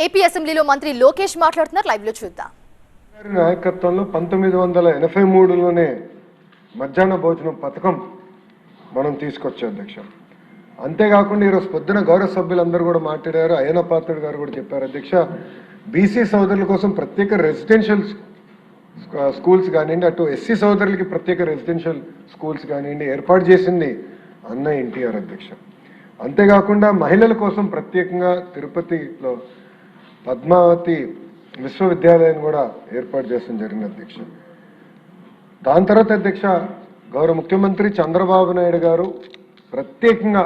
AP అసెంబ్లీలో మంత్రి లోకేష్ మాట్లాడుతున్నారు. లైవ్ లో చూద్దాం. నాయకత్వంలో 1983లోనే మధ్యాహ్న భోజనం పథకం మనం తీసుకొచ్చాం అధ్యక్ష. అంతేకాకుండా ఈరోజు పొద్దున గౌరవ సభ్యులందరూ కూడా మాట్లాడారు. అయ్యన పాత్రుడు గారు కూడా చెప్పారు అధ్యక్ష, బీసీ సోదరుల కోసం ప్రత్యేక రెసిడెన్షియల్ స్కూల్స్ కానివ్వండి, అటు ఎస్సీ సోదరులకి ప్రత్యేక రెసిడెన్షియల్ స్కూల్స్ కానివ్వండి ఏర్పాటు చేసింది అన్న ఎన్టీఆర్ అధ్యక్ష. అంతేకాకుండా మహిళల కోసం ప్రత్యేకంగా తిరుపతిలో పద్మావతి విశ్వవిద్యాలయాన్ని కూడా ఏర్పాటు చేసడం జరిగింది అధ్యక్ష. దాని తర్వాత అధ్యక్ష, గౌరవ ముఖ్యమంత్రి చంద్రబాబు నాయుడు గారు ప్రత్యేకంగా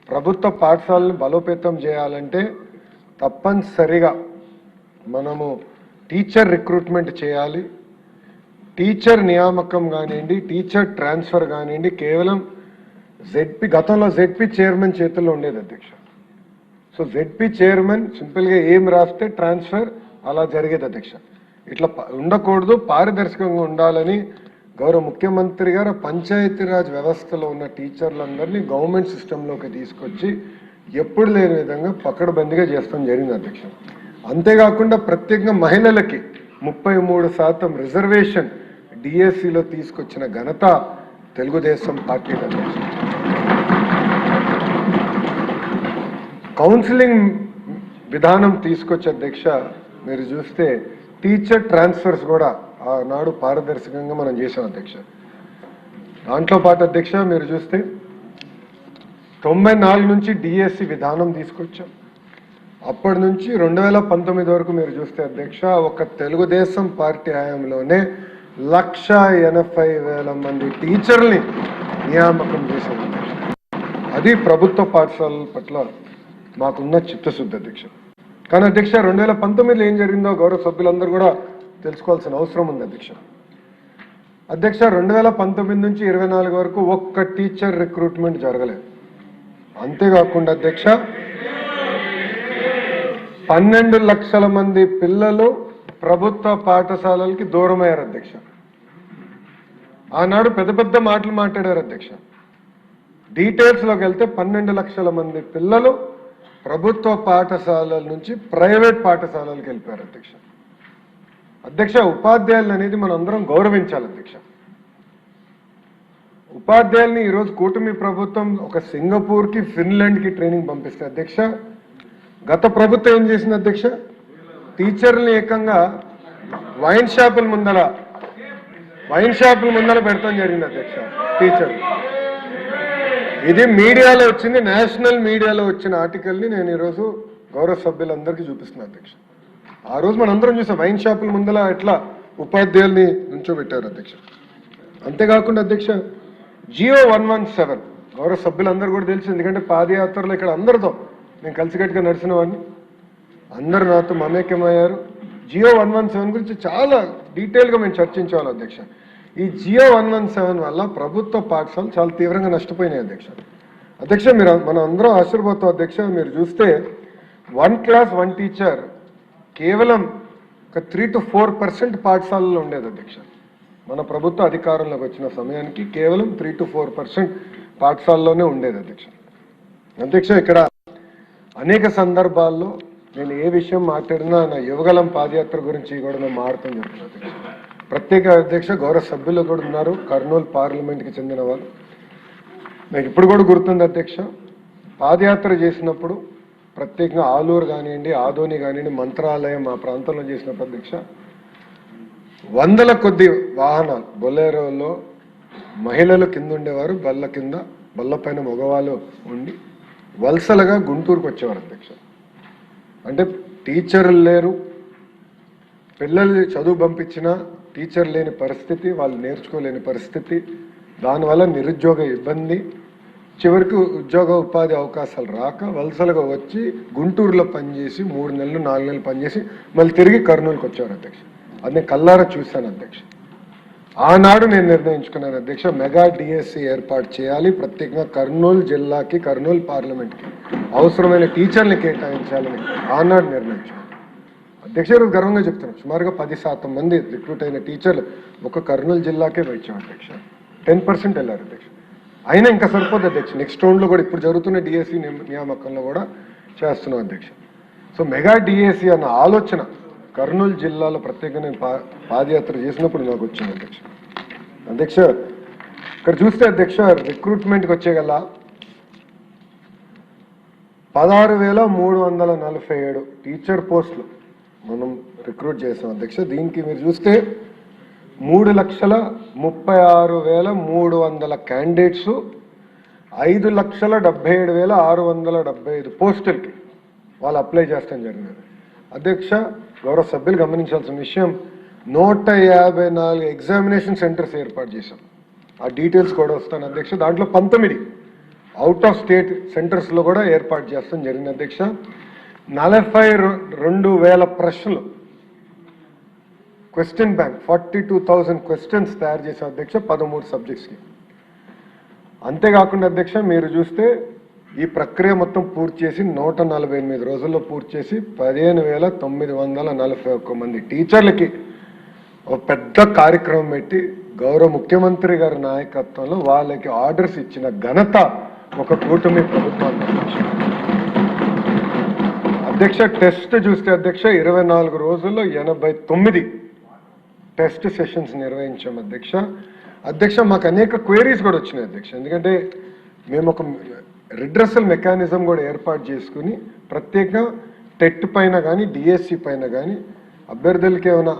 ప్రభుత్వ పాఠశాలను బలోపేతం చేయాలంటే తప్పనిసరిగా మనము టీచర్ రిక్రూట్మెంట్ చేయాలి. టీచర్ నియామకం కానివ్వండి, టీచర్ ట్రాన్స్ఫర్ కానివ్వండి కేవలం గతంలో జెడ్పీ చైర్మన్ చేతుల్లో ఉండేది అధ్యక్ష. సో జెడ్పీ చైర్మన్ సింపుల్గా ఏం రాస్తే ట్రాన్స్ఫర్ అలా జరిగేది అధ్యక్ష. ఇట్లా ఉండకూడదు, పారదర్శకంగా ఉండాలని గౌరవ ముఖ్యమంత్రి గారు పంచాయతీరాజ్ వ్యవస్థలో ఉన్న టీచర్లందరినీ గవర్నమెంట్ సిస్టంలోకి తీసుకొచ్చి ఎప్పుడు లేని విధంగా పకడ్బందీగా చేస్తాం జరిగింది అధ్యక్ష. అంతేకాకుండా ప్రత్యేకంగా మహిళలకి 33% రిజర్వేషన్ డిఎస్సిలో తీసుకొచ్చిన ఘనత తెలుగుదేశం పార్టీ అధ్యక్ష. కౌన్సిలింగ్ విధానం తీసుకొచ్చే అధ్యక్ష, మీరు చూస్తే టీచర్ ట్రాన్స్ఫర్స్ కూడా ఆనాడు పారదర్శకంగా మనం చేసాం అధ్యక్ష. దాంట్లో పాటు అధ్యక్ష మీరు చూస్తే 94 నుంచి డిఎస్సి విధానం తీసుకొచ్చాం. అప్పటి నుంచి 2019 వరకు మీరు చూస్తే అధ్యక్ష, ఒక తెలుగుదేశం పార్టీ హయాంలోనే 1,80,000 మంది టీచర్ని నియామకం చేశాం అధ్యక్ష. అది ప్రభుత్వ పాఠశాలల పట్ల మాకున్న చిత్తశుద్ధి అధ్యక్ష. కానీ అధ్యక్ష 2019లో ఏం జరిగిందో గౌరవ సభ్యులందరూ కూడా తెలుసుకోవాల్సిన అవసరం ఉంది అధ్యక్ష. అధ్యక్ష 2019 నుంచి 24 వరకు ఒక్క టీచర్ రిక్రూట్మెంట్ జరగలేదు. అంతేకాకుండా అధ్యక్ష 12 లక్షల మంది పిల్లలు ప్రభుత్వ పాఠశాలలకి దూరమయ్యారు అధ్యక్ష. ఆనాడు పెద్ద పెద్ద మాటలు మాట్లాడారు అధ్యక్ష. డీటెయిల్స్లోకి వెళ్తే 12 లక్షల మంది పిల్లలు ప్రభుత్వ పాఠశాలల నుంచి ప్రైవేట్ పాఠశాలలకు వెళ్ళిపోయారు అధ్యక్ష. అధ్యక్ష ఉపాధ్యాయులు అనేది మనం అందరం గౌరవించాలి అధ్యక్ష. ఉపాధ్యాయుల్ని ఈరోజు కూటమి ప్రభుత్వం ఒక సింగపూర్కి ఫిన్లాండ్కి ట్రైనింగ్ పంపిస్తే అధ్యక్ష, గత ప్రభుత్వం ఏం చేసింది అధ్యక్ష, టీచర్ని ఏకంగా వైన్ షాపుల ముందర పెడతాం జరిగింది అధ్యక్ష. టీచర్ ఇది మీడియాలో వచ్చింది, నేషనల్ మీడియాలో వచ్చిన ఆర్టికల్ని నేను ఈరోజు గౌరవ సభ్యులందరికీ చూపిస్తున్నాను అధ్యక్ష. ఆ రోజు మనందరం చూసాం వైన్ షాపుల ముందర ఎట్లా ఉపాధ్యాయుల్ని నుంచోబెట్టారు అధ్యక్ష. అంతేకాకుండా అధ్యక్ష జియో 117 గౌరవ సభ్యులందరూ కూడా తెలుసు, ఎందుకంటే పాదయాత్రలో ఇక్కడ అందరితో నేను కలిసికట్టుగా నడిచిన వాడిని, అందరూ నాతో మమేకమయ్యారు. జియో 117 గురించి చాలా డీటెయిల్గా మేము చర్చించాలి అధ్యక్ష. ఈ జియో 117 వల్ల ప్రభుత్వ పాఠశాలలు చాలా తీవ్రంగా నష్టపోయినాయి అధ్యక్ష. అధ్యక్ష మనం అందరం ఆశీర్వాదం అధ్యక్ష. మీరు చూస్తే 1 క్లాస్ 1 టీచర్ కేవలం ఒక 3 to 4% పాఠశాలలో ఉండేది అధ్యక్ష. మన ప్రభుత్వ అధికారంలోకి వచ్చిన సమయానికి కేవలం 3 to 4% పాఠశాలలోనే ఉండేది అధ్యక్ష. అధ్యక్ష ఇక్కడ అనేక సందర్భాల్లో నేను ఏ విషయం మాట్లాడినా నా యువగలం పాదయాత్ర గురించి కూడా నేను మాట్లాడుతూ చెప్తున్నాను అధ్యక్ష. ప్రత్యేక అధ్యక్ష గౌరవ సభ్యులు కూడా ఉన్నారు, కర్నూలు పార్లమెంట్కి చెందిన వాళ్ళు. నాకు ఇప్పుడు కూడా గుర్తుంది అధ్యక్ష, పాదయాత్ర చేసినప్పుడు ప్రత్యేకంగా ఆలూరు కానివ్వండి, ఆదోని కానివ్వండి, మంత్రాలయం మా ప్రాంతంలో చేసినప్పుడు అధ్యక్ష 100 కొద్ది వాహనాలు బొలేరోలో మహిళలు కింద ఉండేవారు, బల్ల పైన మగవాళ్ళు ఉండి వలసలుగా గుంటూరుకు వచ్చేవారు అధ్యక్ష. అంటే టీచర్లు లేరు, పిల్లల్ని చదువు పంపించిన టీచర్ లేని పరిస్థితి, వాళ్ళు నేర్చుకోలేని పరిస్థితి, దానివల్ల నిరుద్యోగ ఇబ్బంది, చివరికి ఉద్యోగ ఉపాధి అవకాశాలు రాక వలసలుగా వచ్చి గుంటూరులో పనిచేసి 3 నెలలు 4 నెలలు పనిచేసి మళ్ళీ తిరిగి కర్నూలుకి వచ్చేవారు అధ్యక్ష. అది నేను కల్లారా చూశాను అధ్యక్ష. ఆనాడు నేను నిర్ణయించుకున్నాను అధ్యక్ష, మెగా డిఎస్సి ఏర్పాటు చేయాలి, ప్రత్యేకంగా కర్నూలు జిల్లాకి, కర్నూలు పార్లమెంట్కి అవసరమైన టీచర్ని కేటాయించాలని ఆనాడు నిర్ణయించాను అధ్యక్ష. గర్వంగా చెప్తున్నాను, సుమారుగా 10% మంది రిక్రూట్ అయిన టీచర్లు ఒక కర్నూలు జిల్లాకే వచ్చాం అధ్యక్ష. 10% వెళ్ళారు అధ్యక్ష. అయినా ఇంకా సరిపోదు అధ్యక్ష. నెక్స్ట్ రౌండ్లో కూడా ఇప్పుడు జరుగుతున్న డిఎస్సి నియామకంలో కూడా చేస్తున్నాం అధ్యక్ష. సో మెగా డిఎస్సి అన్న ఆలోచన కర్నూలు జిల్లాలో ప్రత్యేకంగా నేను పాదయాత్ర చేసినప్పుడు నాకు వచ్చింది అధ్యక్ష. అధ్యక్ష ఇక్కడ చూస్తే అధ్యక్ష రిక్రూట్మెంట్కి వచ్చేగల 16,347 టీచర్ పోస్టులు మనం రిక్రూట్ చేసాం అధ్యక్ష. దీనికి మీరు చూస్తే 3,36,300 క్యాండిడేట్స్ 5,77,675 పోస్టులకి వాళ్ళు అప్లై చేస్తాం జరిగింది అధ్యక్ష. గౌరవ సభ్యులు గమనించాల్సిన విషయం 154 ఎగ్జామినేషన్ సెంటర్స్ ఏర్పాటు చేశాం. ఆ డీటెయిల్స్ కూడా వస్తాను అధ్యక్ష. దాంట్లో 19 అవుట్ ఆఫ్ స్టేట్ సెంటర్స్లో కూడా ఏర్పాటు చేస్తాం జరిగింది అధ్యక్ష. 42,000 ప్రశ్నలు క్వశ్చన్ బ్యాంక్ 42,000 క్వశ్చన్స్ తయారు చేశాం అధ్యక్ష 13 సబ్జెక్ట్స్కి. అంతేకాకుండా అధ్యక్ష మీరు చూస్తే ఈ ప్రక్రియ మొత్తం పూర్తి చేసి 148 రోజుల్లో పూర్తి చేసి 15,941 మంది టీచర్లకి ఒక పెద్ద కార్యక్రమం పెట్టి గౌరవ ముఖ్యమంత్రి గారి నాయకత్వంలో వాళ్ళకి ఆర్డర్స్ ఇచ్చిన ఘనత ఒక కూటమి ప్రభుత్వానికి అధ్యక్ష. టెస్ట్ చూస్తే అధ్యక్ష 24 రోజుల్లో 89 టెస్ట్ సెషన్స్ నిర్వహించాం అధ్యక్ష. అధ్యక్ష మాకు అనేక క్వైరీస్ కూడా వచ్చినాయి అధ్యక్ష. ఎందుకంటే మేము ఒక రిడ్రెసల్ మెకానిజం కూడా ఏర్పాటు చేసుకుని ప్రత్యేకంగా టెట్ పైన కానీ డిఎస్సి పైన కానీ అభ్యర్థులకి ఏమైనా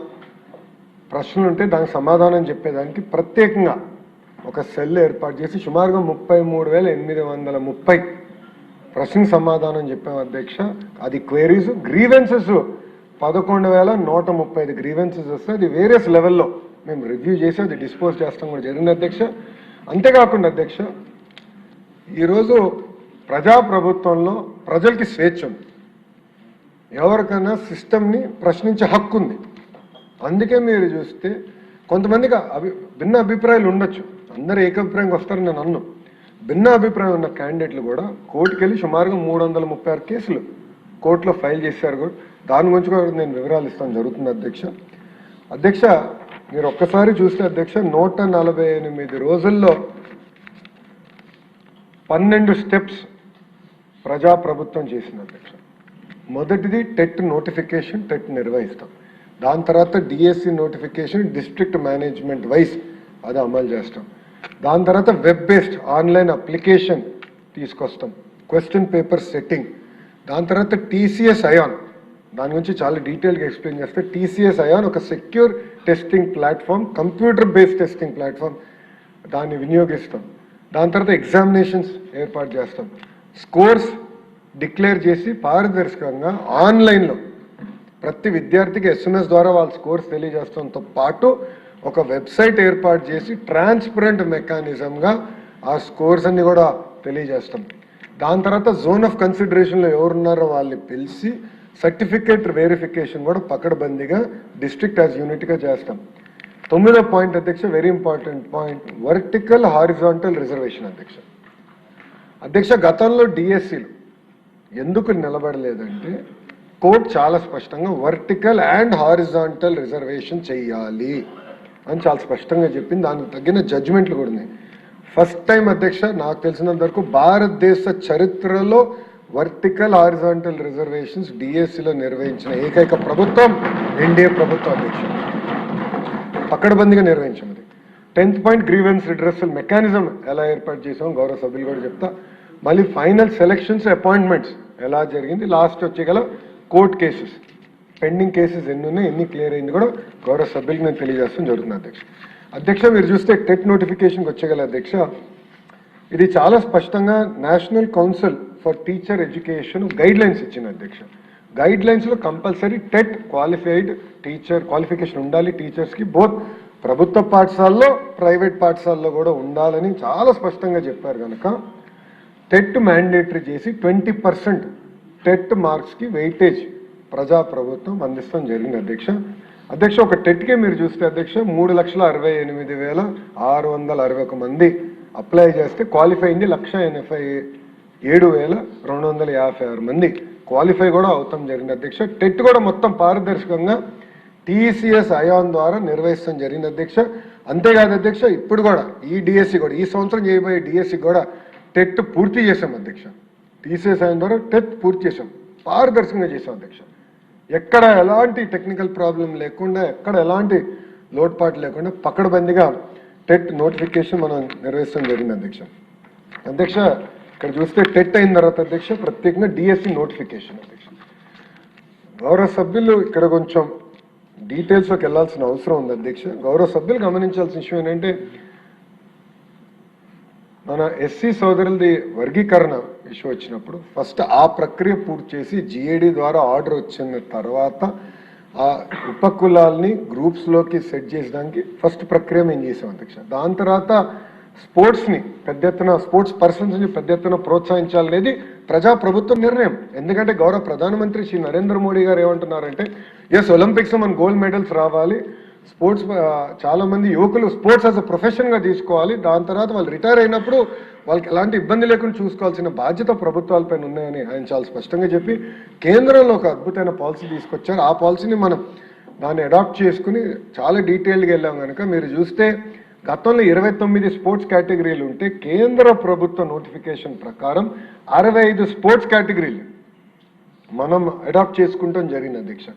ప్రశ్నలు ఉంటే దానికి సమాధానం చెప్పేదానికి ప్రత్యేకంగా ఒక సెల్ ఏర్పాటు చేసి సుమారుగా 33,830 ప్రశ్నకు సమాధానం చెప్పాం అధ్యక్ష. అది క్వైరీస్. గ్రీవెన్సెస్ 11,135 గ్రీవెన్సెస్ వస్తే అది వేరియస్ లెవెల్లో మేము రివ్యూ చేసి అది డిస్పోజ్ చేస్తాం కూడా జరిగింది అధ్యక్ష. అంతేకాకుండా అధ్యక్ష ఈరోజు ప్రజాప్రభుత్వంలో ప్రజలకి స్వేచ్ఛ ఉంది. ఎవరికైనా సిస్టమ్ని ప్రశ్నించే హక్కు ఉంది. అందుకే మీరు చూస్తే కొంతమందికి భిన్న అభిప్రాయాలు ఉండొచ్చు. అందరూ ఏకాభిప్రాయంగా వస్తారని నేను అన్నాను. భిన్న అభిప్రాయం ఉన్న క్యాండిడేట్లు కూడా కోర్టుకు వెళ్ళి సుమారుగా 336 కేసులు కోర్టులో ఫైల్ చేశారు కూడా. దాని గురించి కూడా నేను వివరాలు ఇస్తాను జరుగుతుంది అధ్యక్ష. అధ్యక్ష మీరు ఒక్కసారి చూస్తే అధ్యక్ష 148 రోజుల్లో 12 స్టెప్స్ ప్రజాప్రభుత్వం చేసింది అధ్యక్ష. మొదటిది టెట్ నోటిఫికేషన్, టెట్ నిర్వహిస్తాం. దాని తర్వాత DSC notification district management wise అది అమలు చేస్తాం. దాని తర్వాత వెబ్ బేస్డ్ ఆన్లైన్ అప్లికేషన్ తీసుకొస్తాం. Question paper setting. దాని తర్వాత టీసీఎస్ అయాన్, దాని గురించి చాలా డీటెయిల్గా ఎక్స్ప్లెయిన్ చేస్తే టీసీఎస్ అయాన్ ఒక secure testing platform, computer based testing platform, దాన్ని వినియోగిస్తాం. దాని తర్వాత ఎగ్జామినేషన్స్ ఏర్పాటు చేస్తాం. స్కోర్స్ డిక్లేర్ చేసి పారదర్శకంగా ఆన్లైన్లో ప్రతి విద్యార్థికి ఎస్ఎంఎస్ ద్వారా వాళ్ళ స్కోర్స్ తెలియజేస్తాంతో పాటు ఒక వెబ్సైట్ ఏర్పాటు చేసి ట్రాన్స్పరెంట్ మెకానిజంగా ఆ స్కోర్స్ అన్ని కూడా తెలియజేస్తాం. దాని తర్వాత జోన్ ఆఫ్ కన్సిడరేషన్లో ఎవరున్నారో వాళ్ళని పిలిచి సర్టిఫికేట్ వెరిఫికేషన్ కూడా పకడ్బందీగా డిస్ట్రిక్ట్ యాజ్ యూనిట్గా చేస్తాం. 9వ పాయింట్ అధ్యక్ష, very important point, vertical horizontal reservation అధ్యక్ష. అధ్యక్ష గతంలో డిఎస్సీలు ఎందుకు నిలబడలేదంటే కోర్టు చాలా స్పష్టంగా వర్టికల్ అండ్ హారిజాంటల్ రిజర్వేషన్ చెయ్యాలి అని చాలా స్పష్టంగా చెప్పింది. దానికి తగిన జడ్జిమెంట్లు కూడా ఉన్నాయి. ఫస్ట్ టైం అధ్యక్ష నాకు తెలిసినంత వరకు భారతదేశ చరిత్రలో వర్టికల్ హారిజాంటల్ రిజర్వేషన్స్ డిఎస్సిలో నిర్వహించిన ఏకైక ప్రభుత్వం ఎన్డీఏ ప్రభుత్వం అధ్యక్ష. పకడ్బందీగా నిర్వహించాం. అది 10th point grievance redressal mechanism ఎలా ఏర్పాటు చేసాం గౌరవ సభ్యులు కూడా చెప్తా. మళ్ళీ ఫైనల్ సెలక్షన్స్ అపాయింట్మెంట్స్ ఎలా జరిగింది, లాస్ట్ వచ్చేగల కోర్ట్ కేసెస్ పెండింగ్ కేసెస్ ఎన్ని ఉన్నాయి, ఎన్ని క్లియర్ అయింది కూడా గౌరవ సభ్యులకు నేను తెలియజేస్తాం జరుగుతుంది అధ్యక్ష. అధ్యక్ష మీరు చూస్తే టెట్ నోటిఫికేషన్కి వచ్చేగల అధ్యక్ష, ఇది చాలా స్పష్టంగా national council for teacher education guidelines ఇచ్చింది అధ్యక్ష. గైడ్ లైన్స్లో compulsory TET qualified teacher qualification ఉండాలి టీచర్స్కి, బోత్ ప్రభుత్వ పాఠశాలలో ప్రైవేట్ పాఠశాలలో కూడా ఉండాలని చాలా స్పష్టంగా చెప్పారు కనుక టెట్ మ్యాండేటరీ చేసి 20% టెట్ మార్క్స్కి వెయిటేజ్ ప్రజాప్రభుత్వం అందిస్తాం జరిగింది అధ్యక్ష. అధ్యక్ష ఒక టెట్కే మీరు చూస్తే అధ్యక్ష 3,68,661 మంది అప్లై చేస్తే క్వాలిఫై అయింది 1,87,256 మంది క్వాలిఫై కూడా అవుతాం జరిగింది అధ్యక్ష. టెట్ కూడా మొత్తం పారదర్శకంగా టీసీఎస్ అయాన్ ద్వారా నిర్వహిస్తాం జరిగింది అధ్యక్ష. అంతేకాదు అధ్యక్ష ఇప్పుడు కూడా ఈ డిఎస్సి కూడా ఈ సంవత్సరం చేయబోయే డిఎస్సి కూడా టెట్ పూర్తి చేసాం అధ్యక్ష. టీసీఎస్ అయాన్ ద్వారా టెట్ పూర్తి చేసాం. పారదర్శకంగా చేసాం అధ్యక్ష. ఎక్కడ ఎలాంటి టెక్నికల్ ప్రాబ్లం లేకుండా, ఎక్కడ ఎలాంటి లోటుపాటు లేకుండా పకడ్బందీగా టెట్ నోటిఫికేషన్ మనం నిర్వహించడం జరిగింది అధ్యక్ష. అధ్యక్ష ఇక్కడ చూస్తే టెట్ అయిన తర్వాత అధ్యక్ష ప్రత్యేకంగా డిఎస్సి నోటిఫికేషన్ అధ్యక్ష. గౌరవ సభ్యులు ఇక్కడ కొంచెం డీటెయిల్స్లోకి వెళ్ళాల్సిన అవసరం ఉంది అధ్యక్ష. గౌరవ సభ్యులు గమనించాల్సిన విషయం ఏంటంటే, మన ఎస్సీ సోదరులది వర్గీకరణ ఇష్యూ వచ్చినప్పుడు ఫస్ట్ ఆ ప్రక్రియ పూర్తి చేసి జిఏడి ద్వారా ఆర్డర్ వచ్చిన తర్వాత ఆ ఉపకులాల్ని గ్రూప్స్లోకి సెట్ చేసడానికి ఫస్ట్ ప్రక్రియ మేము చేసాం అధ్యక్ష. దాని తర్వాత స్పోర్ట్స్ని పెద్ద ఎత్తున, స్పోర్ట్స్ పర్సన్స్ని పెద్ద ఎత్తున ప్రోత్సహించాలనేది ప్రజాప్రభుత్వ నిర్ణయం. ఎందుకంటే గౌరవ ప్రధానమంత్రి శ్రీ నరేంద్ర మోడీ గారు ఏమంటున్నారంటే, ఎస్ ఒలింపిక్స్ మన గోల్డ్ మెడల్స్ రావాలి, స్పోర్ట్స్ చాలా మంది యువకులు స్పోర్ట్స్ యాజ్ అ ప్రొఫెషన్గా తీసుకోవాలి, దాని తర్వాత వాళ్ళు రిటైర్ అయినప్పుడు వాళ్ళకి ఎలాంటి ఇబ్బంది లేకుండా చూసుకోవాల్సిన బాధ్యత ప్రభుత్వాలపైన ఉన్నాయని ఆయన చాలా స్పష్టంగా చెప్పి కేంద్రంలో ఒక అద్భుతమైన పాలసీ తీసుకొచ్చారు. ఆ పాలసీని మనం దాన్ని అడాప్ట్ చేసుకుని చాలా డీటెయిల్డ్గా వెళ్ళాం కనుక మీరు చూస్తే గతంలో 29 స్పోర్ట్స్ కేటగిరీలు ఉంటే కేంద్ర ప్రభుత్వ నోటిఫికేషన్ ప్రకారం 65 స్పోర్ట్స్ కేటగిరీలు మనం అడాప్ట్ చేసుకుంటాం జరిగింది అధ్యక్ష.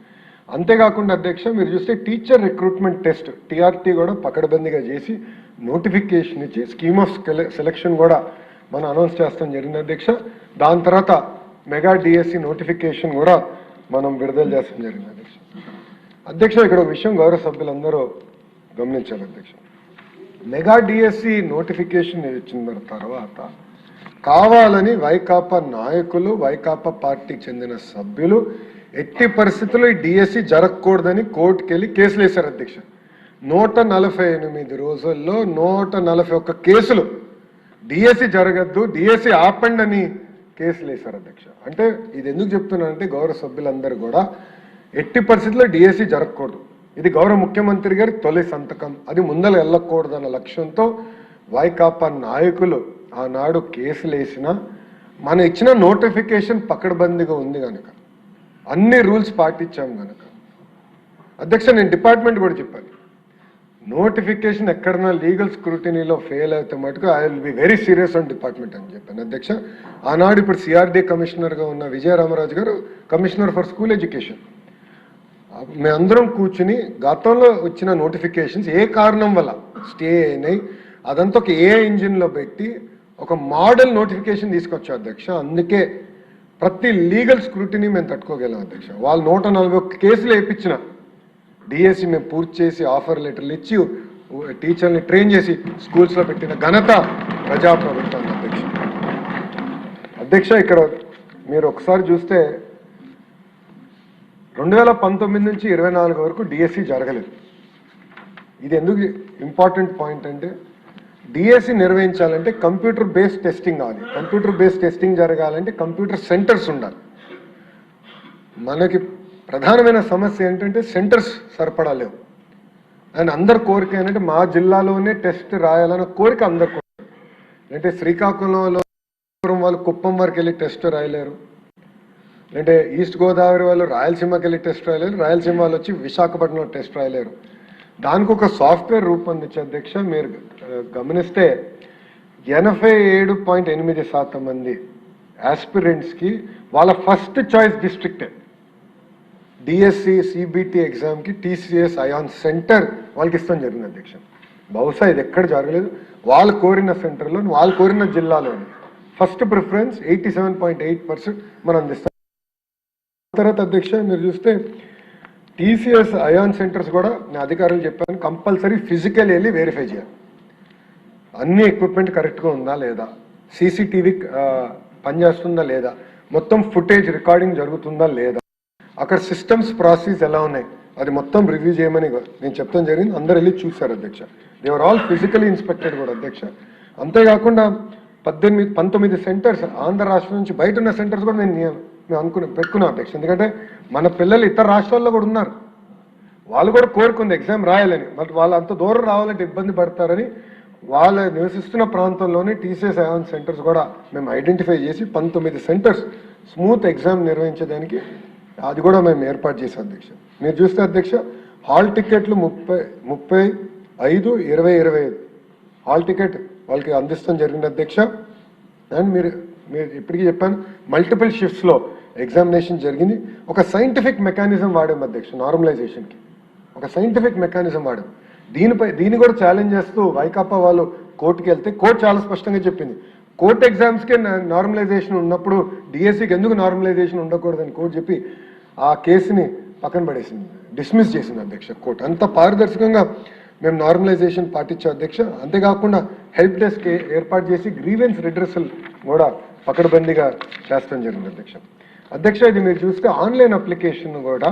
అంతేకాకుండా అధ్యక్ష మీరు చూస్తే టీచర్ రిక్రూట్మెంట్ టెస్ట్ టీఆర్టీ కూడా పకడ్బందీగా చేసి నోటిఫికేషన్ ఇచ్చి స్కీమ్ ఆఫ్ సెలక్షన్ కూడా మనం అనౌన్స్ చేస్తాం జరిగింది అధ్యక్ష. దాని తర్వాత మెగా డిఎస్సి నోటిఫికేషన్ కూడా మనం విడుదల చేస్తాం జరిగింది అధ్యక్ష. అధ్యక్ష ఇక్కడ ఒక విషయం గౌరవ సభ్యులందరూ గమనించాలి అధ్యక్ష. మెగా డిఎస్సి నోటిఫికేషన్ ఇచ్చిన తర్వాత కావాలని వైకాపా నాయకులు, వైకాపా పార్టీకి చెందిన సభ్యులు ఎట్టి పరిస్థితుల్లో ఈ డిఎస్సి జరగకూడదని కోర్టుకు వెళ్ళి కేసులు వేశారు అధ్యక్ష. 148 రోజుల్లో 141 కేసులు డిఎస్సి జరగద్దు, డిఎస్సి ఆపండి అని కేసులు వేశారు అధ్యక్ష. అంటే ఇది ఎందుకు చెప్తున్నానంటే గౌరవ సభ్యులందరూ కూడా ఎట్టి పరిస్థితుల్లో డిఎస్సి జరగకూడదు, ఇది గౌరవ ముఖ్యమంత్రి గారి తొలి సంతకం, అది ముందర వెళ్ళకూడదన్న లక్ష్యంతో వైకాపా నాయకులు ఆనాడు కేసులు వేసినా మనం ఇచ్చిన నోటిఫికేషన్ పకడ్బందీగా ఉంది కనుక, అన్ని రూల్స్ పాటించాం కనుక అధ్యక్ష నేను డిపార్ట్మెంట్ కూడా చెప్పాను, నోటిఫికేషన్ ఎక్కడన్నా లీగల్ స్క్రూటినీలో ఫెయిల్ అయితే మటుకు I will be very serious on department అని చెప్పాను అధ్యక్ష. ఆనాడు ఇప్పుడు సిఆర్డీ కమిషనర్గా ఉన్న విజయరామరాజు గారు కమిషనర్ ఫర్ స్కూల్ ఎడ్యుకేషన్, మేమందరం కూర్చుని గతంలో వచ్చిన నోటిఫికేషన్స్ ఏ కారణం వల్ల స్టే అయినాయి అదంతా ఒక ఏ ఇంజిన్లో పెట్టి ఒక మోడల్ నోటిఫికేషన్ తీసుకొచ్చాం అధ్యక్ష. అందుకే ప్రతి లీగల్ స్క్రూటినీ మేము తట్టుకోగలం అధ్యక్ష. వాళ్ళు 141 కేసులు వేయించిన డిఎస్సి మేము పూర్తి చేసి ఆఫర్ లెటర్లు ఇచ్చి టీచర్ని ట్రైన్ చేసి స్కూల్స్లో పెట్టిన ఘనత ప్రజాప్రభుత్వం అధ్యక్ష. అధ్యక్ష ఇక్కడ మీరు ఒకసారి చూస్తే 2019 నుంచి 24 వరకు డిఎస్సి జరగలేదు. ఇది ఎందుకు ఇంపార్టెంట్ పాయింట్ అంటే, డిఎస్సి నిర్వహించాలంటే కంప్యూటర్ బేస్డ్ టెస్టింగ్ కావాలి. కంప్యూటర్ బేస్డ్ టెస్టింగ్ జరగాలంటే కంప్యూటర్ సెంటర్స్ ఉండాలి. మనకి ప్రధానమైన సమస్య ఏంటంటే సెంటర్స్ సరిపడాలేవు. అండ్ అందరి కోరిక ఏంటంటే మా జిల్లాలోనే టెస్ట్ రాయాలన్న కోరిక అందరి కోరిక. అంటే శ్రీకాకుళంలో వాళ్ళు కుప్పం వరకు వెళ్ళి టెస్ట్ రాయలేరు, అంటే ఈస్ట్ గోదావరి వాళ్ళు రాయలసీమకి వెళ్ళి టెస్ట్ రాయలేరు, రాయలసీమ వాళ్ళు వచ్చి విశాఖపట్నంలో టెస్ట్ రాయలేరు. దానికి ఒక సాఫ్ట్వేర్ రూపొందించే అధ్యక్ష. మీరు గమనిస్తే 87.8% మంది ఆస్పిరెంట్స్కి వాళ్ళ ఫస్ట్ చాయిస్ డిస్ట్రిక్టే డిఎస్సి సిబిటి ఎగ్జామ్కి టీసీఎస్ అయాన్ సెంటర్ వాళ్ళకి ఇస్తాం జరిగింది అధ్యక్ష. బహుశా ఇది ఎక్కడ జరగలేదు, వాళ్ళు కోరిన సెంటర్లో వాళ్ళు కోరిన జిల్లాలోని ఫస్ట్ ప్రిఫరెన్స్ 87.8% మనం అందిస్తాం. తర్వాత అధ్యక్ష మీరు చూస్తే టీసీఎస్ అయాన్ సెంటర్స్ కూడా నేను అధికారులు చెప్పాను, కంపల్సరీ ఫిజికల్ వెళ్ళి వెరిఫై చేయాలి, అన్ని ఎక్విప్మెంట్ కరెక్ట్గా ఉందా లేదా, సీసీటీవీ పనిచేస్తుందా లేదా, మొత్తం ఫుటేజ్ రికార్డింగ్ జరుగుతుందా లేదా, అక్కడ సిస్టమ్స్ ప్రాసెస్ ఎలా ఉన్నాయి అది మొత్తం రివ్యూ చేయమని నేను చెప్తాం జరిగింది. అందరు వెళ్ళి చూశారు అధ్యక్ష. దేవర్ ఆల్ ఫిజికలీ ఇన్స్పెక్టెడ్ కూడా అధ్యక్ష. అంతేకాకుండా 19 సెంటర్స్ ఆంధ్ర రాష్ట్రం నుంచి బయట ఉన్న సెంటర్స్ కూడా మేము పెట్టుకున్నాం అధ్యక్ష. ఎందుకంటే మన పిల్లలు ఇతర రాష్ట్రాల్లో కూడా ఉన్నారు, వాళ్ళు కూడా కోరుకుంది ఎగ్జామ్ రాయాలని, మరి వాళ్ళు అంత దూరం రావాలంటే ఇబ్బంది పడతారని వాళ్ళు నివసిస్తున్న ప్రాంతంలోనే టీసీఎస్ అయాన్ సెంటర్స్ కూడా మేము ఐడెంటిఫై చేసి 19 సెంటర్స్ స్మూత్ ఎగ్జామ్ నిర్వహించడానికి అది కూడా మేము ఏర్పాటు చేసాం అధ్యక్ష. మీరు చూస్తే అధ్యక్ష హాల్ టికెట్లు 35, 20, 25 హాల్ టికెట్ వాళ్ళకి అందిస్తాం జరిగింది అధ్యక్ష. అండ్ మీరు ఇప్పటికీ చెప్పాను, మల్టిపుల్ షిఫ్ట్స్లో ఎగ్జామినేషన్ జరిగింది. ఒక సైంటిఫిక్ మెకానిజం వాడాం అధ్యక్ష నార్మలైజేషన్కి, ఒక సైంటిఫిక్ మెకానిజం వాడాం. దీన్ని కూడా ఛాలెంజ్ చేస్తూ వైకాపా వాళ్ళు కోర్టుకి వెళ్తే కోర్టు చాలా స్పష్టంగా చెప్పింది, కోర్టు ఎగ్జామ్స్కే నార్మలైజేషన్ ఉన్నప్పుడు డిఎస్సికి ఎందుకు నార్మలైజేషన్ ఉండకూడదని కోర్టు చెప్పి ఆ కేసుని పక్కన పడేసింది, డిస్మిస్ చేసింది అధ్యక్ష కోర్టు. అంత పారదర్శకంగా మేము నార్మలైజేషన్ పాటించాం అధ్యక్ష. అంతేకాకుండా హెల్ప్ డెస్క్ ఏర్పాటు చేసి గ్రీవెన్స్ రిడ్రెసల్ కూడా పకడ్బందీగా చేస్తాం జరిగింది అధ్యక్ష. అధ్యక్ష ఇది మీరు చూస్తే ఆన్లైన్ అప్లికేషన్ కూడా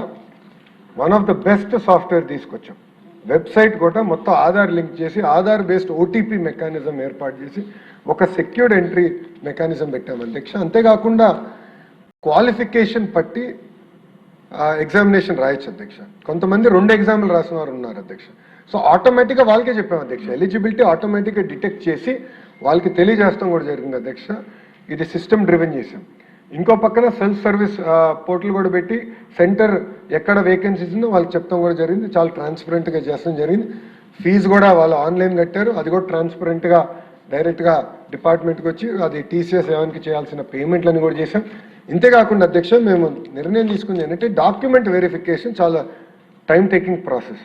one of the best software తీసుకొచ్చాం. వెబ్సైట్ కూడా మొత్తం ఆధార్ లింక్ చేసి ఆధార్ బేస్డ్ ఓటీపీ మెకానిజం ఏర్పాటు చేసి ఒక సెక్యూర్డ్ ఎంట్రీ మెకానిజం పెట్టాం అధ్యక్ష. అంతేకాకుండా క్వాలిఫికేషన్ పట్టి ఎగ్జామినేషన్ రాయొచ్చు అధ్యక్ష. కొంతమంది 2 ఎగ్జామ్లు రాసిన వారు ఉన్నారు అధ్యక్ష. సో ఆటోమేటిక్గా వాళ్ళకే చెప్పాం అధ్యక్ష, ఎలిజిబిలిటీ ఆటోమేటిక్గా డిటెక్ట్ చేసి వాళ్ళకి తెలియజేస్తాం కూడా జరిగింది అధ్యక్ష. ఇది సిస్టమ్ డ్రివెన్ చేసాం. ఇంకో పక్కన సెల్ఫ్ సర్వీస్ పోర్టల్ కూడా పెట్టి సెంటర్ ఎక్కడ వేకెన్సీస్ ఉందో వాళ్ళకి చెప్తాం కూడా జరిగింది. చాలా ట్రాన్స్పరెంట్గా చేస్తాం జరిగింది. ఫీజు కూడా వాళ్ళు ఆన్లైన్ కట్టారు, అది కూడా ట్రాన్స్పరెంట్గా డైరెక్ట్గా డిపార్ట్మెంట్కి వచ్చి అది టీసీఎస్ ఏవన్కి చేయాల్సిన పేమెంట్లని కూడా చేసాం. ఇంతేకాకుండా అధ్యక్ష మేము నిర్ణయం తీసుకుంది ఏంటంటే డాక్యుమెంట్ వెరిఫికేషన్ చాలా time taking process.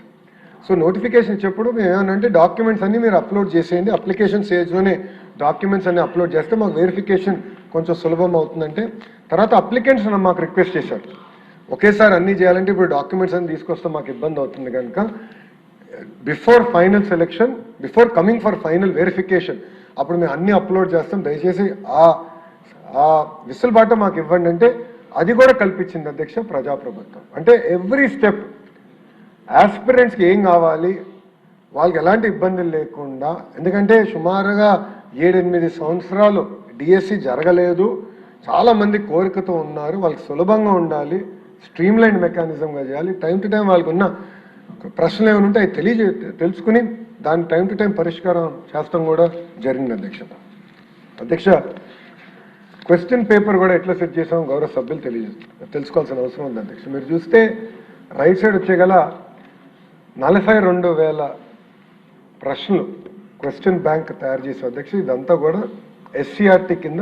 So notification ఇచ్చేప్పుడు మేము ఏమనంటే డాక్యుమెంట్స్ అన్ని మీరు అప్లోడ్ చేసేయండి, అప్లికేషన్ స్టేజ్లోనే డాక్యుమెంట్స్ అన్ని అప్లోడ్ చేస్తే మాకు వెరిఫికేషన్ కొంచెం సులభం అవుతుందంటే. తర్వాత అప్లికెంట్స్ మాకు రిక్వెస్ట్ చేశారు, ఒకేసారి అన్నీ చేయాలంటే ఇప్పుడు డాక్యుమెంట్స్ అన్ని తీసుకొస్తే మాకు ఇబ్బంది అవుతుంది కనుక before final selection, before coming for final verification అప్పుడు మేము అన్ని అప్లోడ్ చేస్తాం, దయచేసి ఆ విసులుబాటు మాకు ఇవ్వండి అంటే అది కూడా కల్పించింది అధ్యక్ష ప్రజాప్రభుత్వం. అంటే ఎవ్రీ స్టెప్ ఆస్పిరెంట్స్కి ఏం కావాలి, వాళ్ళకి ఎలాంటి ఇబ్బందులు లేకుండా, ఎందుకంటే సుమారుగా 7-8 సంవత్సరాలు డిఎస్సి జరగలేదు, చాలామంది కోరికతో ఉన్నారు, వాళ్ళకి సులభంగా ఉండాలి, స్ట్రీమ్లైన్ మెకానిజంగా చేయాలి, టైం టు టైం వాళ్ళకు ఉన్న ప్రశ్నలు ఏమైనా ఉంటే అవి తెలుసుకుని దాని టైం టు టైం పరిష్కారం చేస్తాం కూడా జరిగింది అధ్యక్ష. అధ్యక్ష క్వశ్చన్ పేపర్ కూడా ఎట్లా సెట్ చేసాం గౌరవ సభ్యులు తెలుసుకోవాల్సిన అవసరం ఉంది అధ్యక్ష. మీరు చూస్తే రైట్ సైడ్ వచ్చేగల 42,000 ప్రశ్నలు క్వశ్చన్ బ్యాంక్ తయారు చేసే అధ్యక్ష. ఇదంతా కూడా ఎస్సీఆర్టీ కింద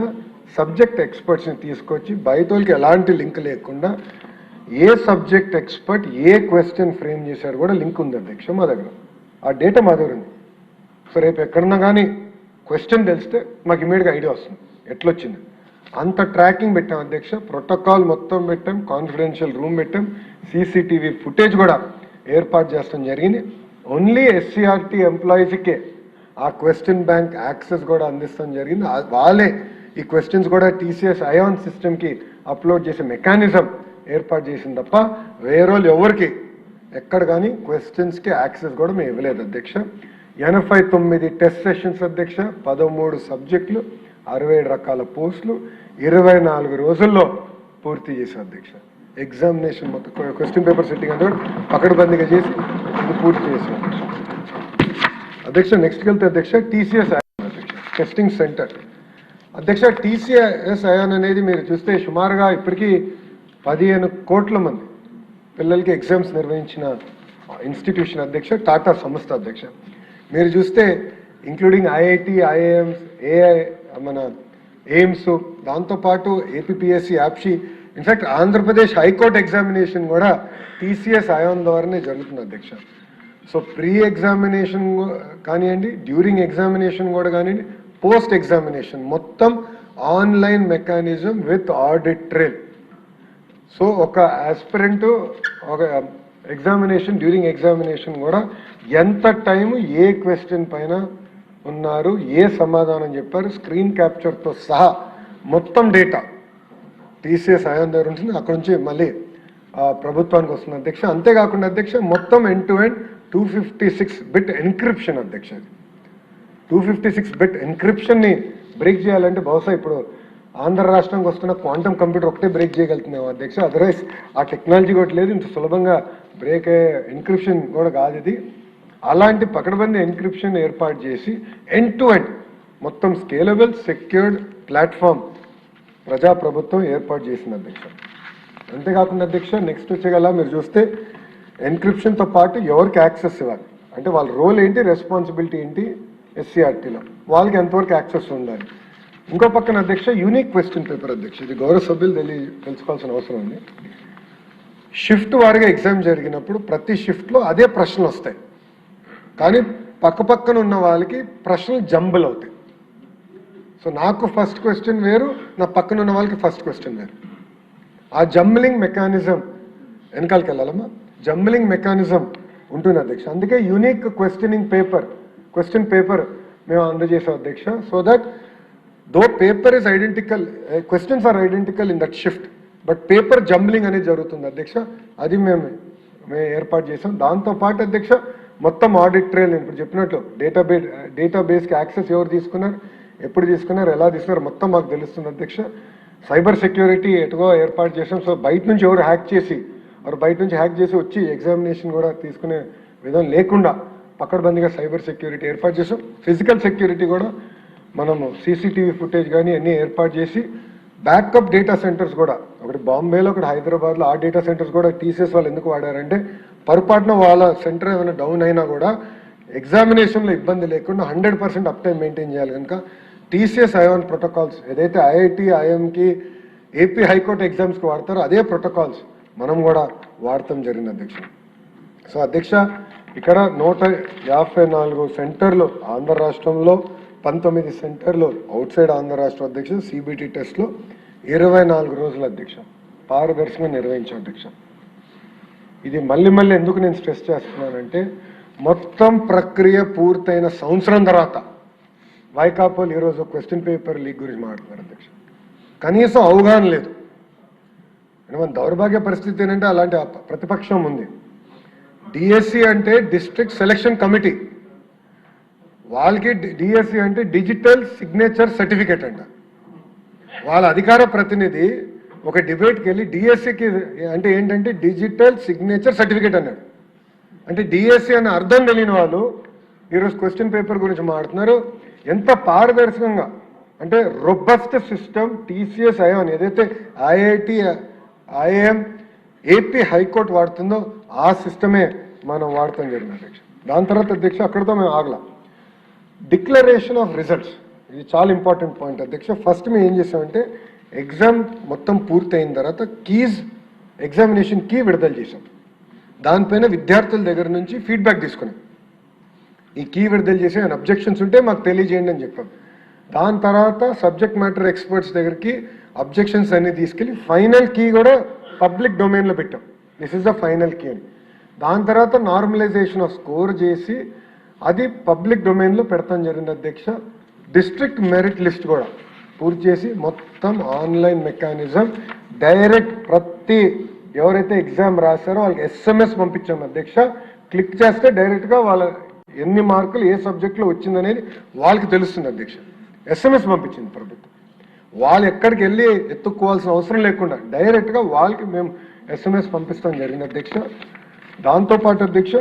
సబ్జెక్ట్ ఎక్స్పర్ట్స్ని తీసుకొచ్చి బయటోళ్ళకి ఎలాంటి లింక్ లేకుండా ఏ సబ్జెక్ట్ ఎక్స్పర్ట్ ఏ క్వశ్చన్ ఫ్రేమ్ చేశారు కూడా లింక్ ఉంది అధ్యక్ష మా దగ్గర, ఆ డేటా మా దగ్గర ఉంది. సో రేపు ఎక్కడన్నా కానీ క్వశ్చన్ తెలిస్తే మాకు ఇమీడియట్గా ఐడియా వస్తుంది ఎట్లొచ్చింది. అంత ట్రాకింగ్ పెట్టాం అధ్యక్ష, ప్రోటోకాల్ మొత్తం పెట్టాం, కాన్ఫిడెన్షియల్ రూమ్ పెట్టాం, సీసీటీవీ ఫుటేజ్ కూడా ఏర్పాటు చేస్తాం జరిగింది. ఓన్లీ ఎస్సీఆర్టీ ఎంప్లాయీస్కే ఆ క్వశ్చన్ బ్యాంక్ యాక్సెస్ కూడా అందిస్తాం జరిగింది. వాళ్ళే ఈ క్వశ్చన్స్ కూడా టీసీఎస్ అయాన్ సిస్టమ్కి అప్లోడ్ చేసే మెకానిజం ఏర్పాటు చేసింది తప్ప వేరే వాళ్ళు ఎవరికి ఎక్కడ కానీ క్వశ్చన్స్కి యాక్సెస్ కూడా మేము ఇవ్వలేదు అధ్యక్ష. 89 టెస్ట్ సెషన్స్ అధ్యక్ష, 13 సబ్జెక్టులు, 67 రకాల పోస్టులు 24 రోజుల్లో పూర్తి చేశాం అధ్యక్ష. ఎగ్జామినేషన్ మొత్తం క్వశ్చన్ పేపర్ సెట్టింగ్ అంటే పకడ్బందీగా చేసి ఇది పూర్తి చేసాం అధ్యక్ష. నెక్స్ట్కి వెళ్తే అధ్యక్ష టీసీఎస్ అయాన్ అధ్యక్ష టెస్టింగ్ సెంటర్ అధ్యక్ష. టీసీఎస్ అయాన్ అనేది మీరు చూస్తే సుమారుగా ఇప్పటికీ 15 కోట్ల మంది పిల్లలకి ఎగ్జామ్స్ నిర్వహించిన ఇన్స్టిట్యూషన్ అధ్యక్ష, టాటా సంస్థ అధ్యక్ష. మీరు చూస్తే ఇంక్లూడింగ్ ఐఐటి, ఐఐఎమ్స్, మన ఎయిమ్స్, దాంతోపాటు APPSC, యాప్షీ, in fact Andhra Pradesh high court examination కూడా టీసీఎస్ అయాన్ ద్వారానే జరుగుతుంది అధ్యక్ష. సో ప్రీ ఎగ్జామినేషన్ కానివ్వండి, డ్యూరింగ్ ఎగ్జామినేషన్ కూడా కానివ్వండి, పోస్ట్ ఎగ్జామినేషన్ మొత్తం online mechanism with audit trial. So ఒక ఆస్పిరెంట్ ఒక ఎగ్జామినేషన్, డ్యూరింగ్ ఎగ్జామినేషన్ కూడా ఎంత టైము ఏ క్వశ్చన్ పైన ఉన్నారు, ఏ సమాధానం చెప్పారు, స్క్రీన్ క్యాప్చర్తో సహా మొత్తం డేటా టీసీఎస్ అయాన్ దగ్గర ఉంటుంది. అక్కడ నుంచి మళ్ళీ ప్రభుత్వానికి వస్తుంది అధ్యక్ష. అంతేకాకుండా అధ్యక్ష మొత్తం end to end 256 bit encryption అధ్యక్ష. 256 బిట్ ఎన్క్రిప్షన్ని బ్రేక్ చేయాలంటే బహుశా ఇప్పుడు ఆంధ్ర రాష్ట్రానికి వస్తున్న క్వాంటమ్ కంప్యూటర్ ఒకటే బ్రేక్ చేయగలుగుతున్నాం అధ్యక్ష. అదర్వైజ్ ఆ టెక్నాలజీ కూడా లేదు, ఇంత సులభంగా బ్రేక్ అయ్యే ఎన్క్రిప్షన్ కూడా కాదు ఇది. అలాంటి పకడ్బందీ ఎన్క్రిప్షన్ ఏర్పాటు చేసి ఎండ్ టు ఎండ్ మొత్తం స్కేలబుల్ సెక్యూర్డ్ ప్లాట్ఫామ్ ప్రజాప్రభుత్వం ఏర్పాటు చేసింది అధ్యక్ష. అంతేకాకుండా అధ్యక్ష నెక్స్ట్ వచ్చేగల మీరు చూస్తే ఎన్క్రిప్షన్తో పాటు ఎవరికి యాక్సెస్ ఇవ్వాలి అంటే వాళ్ళ రోల్ ఏంటి, రెస్పాన్సిబిలిటీ ఏంటి, ఎస్సీఆర్టీలో వాళ్ళకి ఎంతవరకు యాక్సెస్ ఉండాలి. ఇంకో పక్కన అధ్యక్ష యూనిక్ క్వశ్చన్ పేపర్ అధ్యక్ష, ఇది గౌరవ సభ్యులు తెలుసుకోవాల్సిన అవసరం ఉంది. షిఫ్ట్ వారిగా ఎగ్జామ్ జరిగినప్పుడు ప్రతి షిఫ్ట్లో అదే ప్రశ్నలు వస్తాయి, కానీ పక్కన ఉన్న వాళ్ళకి ప్రశ్నలు జంబుల్ అవుతాయి. సో నాకు ఫస్ట్ క్వశ్చన్ వేరు, నా పక్కన ఉన్న వాళ్ళకి ఫస్ట్ క్వశ్చన్ వేరు. ఆ జంబ్లింగ్ మెకానిజం వెనకాలకి వెళ్ళాలమ్మా, జంబ్లింగ్ మెకానిజం ఉంటుంది అధ్యక్ష. అందుకే యూనిక్ క్వశ్చన్ పేపర్ మేము అందజేసాం అధ్యక్ష. So that though paper is identical, questions are identical in that shift, but paper jumbling అనేది జరుగుతుంది అధ్యక్ష. అది మేము ఏర్పాటు చేసాం. దాంతోపాటు అధ్యక్ష మొత్తం ఆడిట్ ట్రైల్ నేను ఇప్పుడు చెప్పినట్లు డేటాబేస్కి యాక్సెస్ ఎవరు తీసుకున్నారు, ఎప్పుడు తీసుకున్నారు, ఎలా తీసుకున్నారు మొత్తం మాకు తెలుస్తుంది అధ్యక్ష. సైబర్ సెక్యూరిటీ ఎటుగో ఏర్పాటు చేసాం. సో బయట నుంచి ఎవరు హ్యాక్ చేసి వచ్చి ఎగ్జామినేషన్ కూడా తీసుకునే విధం లేకుండా పకడ్బందీగా సైబర్ సెక్యూరిటీ ఏర్పాటు చేసాం. ఫిజికల్ సెక్యూరిటీ కూడా మనము సీసీటీవీ ఫుటేజ్ కానీ అన్నీ ఏర్పాటు చేసి బ్యాకప్ డేటా సెంటర్స్ కూడా, ఒకటి బాంబేలో ఒకటి హైదరాబాద్లో, ఆ డేటా సెంటర్స్ కూడా టీసీఎస్ వాళ్ళు ఎందుకు వాడారంటే పొరపాటున వాళ్ళ సెంటర్ ఏమైనా డౌన్ అయినా కూడా ఎగ్జామినేషన్లో ఇబ్బంది లేకుండా 100% అప్ టైం మెయింటైన్ చేయాలి కనుక టీసీఎస్ ఐఆన్ ప్రోటోకాల్స్ ఏదైతే ఐఐటి ఐఎంకి ఏపీ హైకోర్టు ఎగ్జామ్స్కి వాడతారో అదే ప్రోటోకాల్స్ మనం కూడా వాడటం జరిగింది అధ్యక్ష. సో అధ్యక్ష ఇక్కడ 154 సెంటర్లు ఆంధ్ర రాష్ట్రంలో, 19 సెంటర్లు అవుట్ సైడ్ ఆంధ్ర రాష్ట్రం అధ్యక్ష. సిబిటి టెస్ట్లో 24 రోజులు అధ్యక్ష పారదర్శకంగా నిర్వహించాం అధ్యక్ష. ఇది మళ్ళీ ఎందుకు నేను స్ట్రెస్ చేస్తున్నానంటే మొత్తం ప్రక్రియ పూర్తయిన సంవత్సరం తర్వాత వైకాపాలు ఈరోజు క్వశ్చన్ పేపర్ లీక్ గురించి మాట్లాడుతున్నారు అధ్యక్ష. కనీసం అవగాహన లేదు. మన దౌర్భాగ్య పరిస్థితి ఏంటంటే అలాంటి ప్రతిపక్షం ఉంది. డిఎస్సి అంటే డిస్ట్రిక్ట్ సెలక్షన్ కమిటీ, వాళ్ళకి డిఎస్సి అంటే డిజిటల్ సిగ్నేచర్ సర్టిఫికేట్ అంట. వాళ్ళ అధికార ప్రతినిధి ఒక డిబేట్కి వెళ్ళి డిఎస్సికి అంటే ఏంటంటే డిజిటల్ సిగ్నేచర్ సర్టిఫికేట్ అన్నాడు. అంటే డిఎస్సి అనే అర్థం తెలియని వాళ్ళు ఈరోజు క్వశ్చన్ పేపర్ గురించి మాట్లాడుతున్నారు. ఎంత పారదర్శకంగా అంటే రొబస్ట్ సిస్టమ్ టీసీఎస్ ఐఆన్ ఏదైతే ఐఐటి ఐఎం ఏపీ హైకోర్టు వాడుతుందో ఆ సిస్టమే మనం వాడతాం జరిగింది అధ్యక్ష. దాని తర్వాత అధ్యక్ష అక్కడితో మేము ఆగలా. డిక్లరేషన్ ఆఫ్ రిజల్ట్స్, ఇది చాలా ఇంపార్టెంట్ పాయింట్ అధ్యక్ష. ఫస్ట్ మేము ఏం చేసామంటే ఎగ్జామ్ మొత్తం పూర్తయిన తర్వాత ఎగ్జామినేషన్ కీ విడుదల చేసాం. దానిపైన విద్యార్థుల దగ్గర నుంచి ఫీడ్బ్యాక్ తీసుకున్నాం. ఈ కీ విడుదల చేసి ఆయన అబ్జెక్షన్స్ ఉంటే మాకు తెలియజేయండి అని చెప్పాం. దాని తర్వాత సబ్జెక్ట్ మ్యాటర్ ఎక్స్పర్ట్స్ దగ్గరికి అబ్జెక్షన్స్ అన్ని తీసుకెళ్ళి ఫైనల్ కీ కూడా పబ్లిక్ డొమైన్లో పెట్టాం. This is the final key అని. దాని తర్వాత నార్మలైజేషన్ ఆఫ్ స్కోర్ చేసి అది పబ్లిక్ డొమైన్లో పెడతాం జరిగింది అధ్యక్ష. డిస్ట్రిక్ట్ మెరిట్ లిస్ట్ కూడా పూర్తి చేసి మొత్తం ఆన్లైన్ మెకానిజం డైరెక్ట్ ప్రతి ఎవరైతే ఎగ్జామ్ రాశారో వాళ్ళకి SMS పంపించాం అధ్యక్ష. క్లిక్ చేస్తే డైరెక్ట్గా వాళ్ళ ఎన్ని మార్కులు ఏ సబ్జెక్ట్లో వచ్చిందనేది వాళ్ళకి తెలుస్తుంది అధ్యక్ష. SMS పంపించింది ప్రభుత్వం. వాళ్ళు ఎక్కడికి వెళ్ళి ఎత్తుక్కోవాల్సిన అవసరం లేకుండా డైరెక్ట్గా వాళ్ళకి మేము SMS పంపిస్తాం జరిగింది అధ్యక్ష. దాంతోపాటు అధ్యక్ష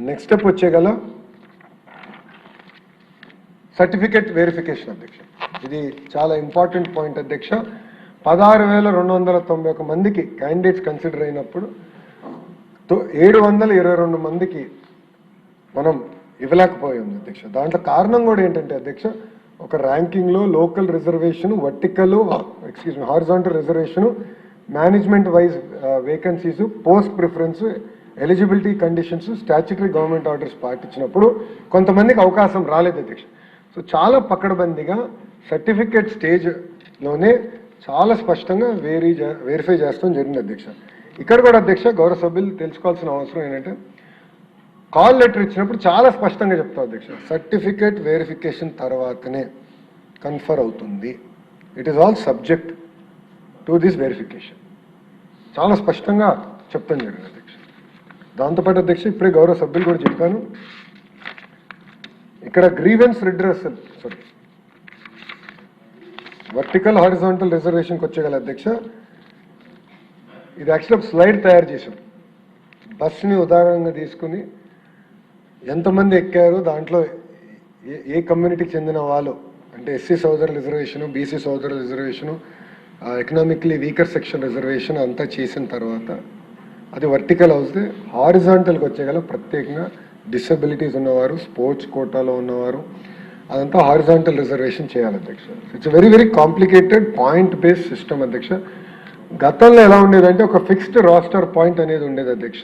నెక్స్ట్ స్టెప్ వచ్చేగల సర్టిఫికేట్ వెరిఫికేషన్ అధ్యక్ష. ఇది చాలా ఇంపార్టెంట్ పాయింట్ అధ్యక్ష. 16,291 మందికి క్యాండిడేట్స్ కన్సిడర్ అయినప్పుడు 722 మందికి మనం ఇవ్వలేకపోయాం అధ్యక్ష. దాంట్లో కారణం కూడా ఏంటంటే అధ్యక్ష ఒక ర్యాంకింగ్లో local reservation, horizontal reservation, management wise vacancies, post preference, eligibility conditions, statutory government orders పాటించినప్పుడు కొంతమందికి అవకాశం రాలేదు అధ్యక్ష. సో చాలా పకడ్బందీగా సర్టిఫికేట్ స్టేజ్లోనే చాలా స్పష్టంగా వెరిఫై చేస్తాం జరిగింది అధ్యక్ష. ఇక్కడ కూడా అధ్యక్ష గౌరవ సభ్యులు తెలుసుకోవాల్సిన అవసరం ఏంటంటే కాల్ లెటర్ ఇచ్చినప్పుడు చాలా స్పష్టంగా చెప్తాం అధ్యక్ష, సర్టిఫికేట్ వెరిఫికేషన్ తర్వాతనే కన్ఫర్ అవుతుంది. It is all subject to this verification చాలా స్పష్టంగా చెప్తాం జరిగింది అధ్యక్ష. దాంతోపాటు అధ్యక్ష ఇప్పుడే గౌరవ సభ్యులు కూడా చెప్పాను, ఇక్కడ గ్రీవెన్స్ రిడ్రెసల్ వర్టికల్ హారిజాంటల్ రిజర్వేషన్కి వచ్చేగల అధ్యక్ష. ఇది యాక్చువల్లీ ఒక స్లైడ్ తయారు చేశాం. బస్ని ఉదాహరణగా తీసుకుని ఎంతమంది ఎక్కారు, దాంట్లో ఏ కమ్యూనిటీకి చెందిన వాళ్ళు అంటే ఎస్సీ సోదరుల రిజర్వేషను, బీసీ సోదరుల reservation, economically weaker section reservation అంతా చేసిన తర్వాత అది వర్టికల్ అవుతే హారిజాంటల్కి వచ్చేగల ప్రత్యేకంగా డిసబిలిటీస్ ఉన్నవారు, స్పోర్ట్స్ కోటాలో ఉన్నవారు, అదంతా హారిజాంటల్ రిజర్వేషన్ చేయాలి అధ్యక్ష. It's very very complicated point based system అధ్యక్ష. గతంలో ఎలా ఉండేదంటే ఒక ఫిక్స్డ్ రాస్టర్ పాయింట్ అనేది ఉండేది అధ్యక్ష.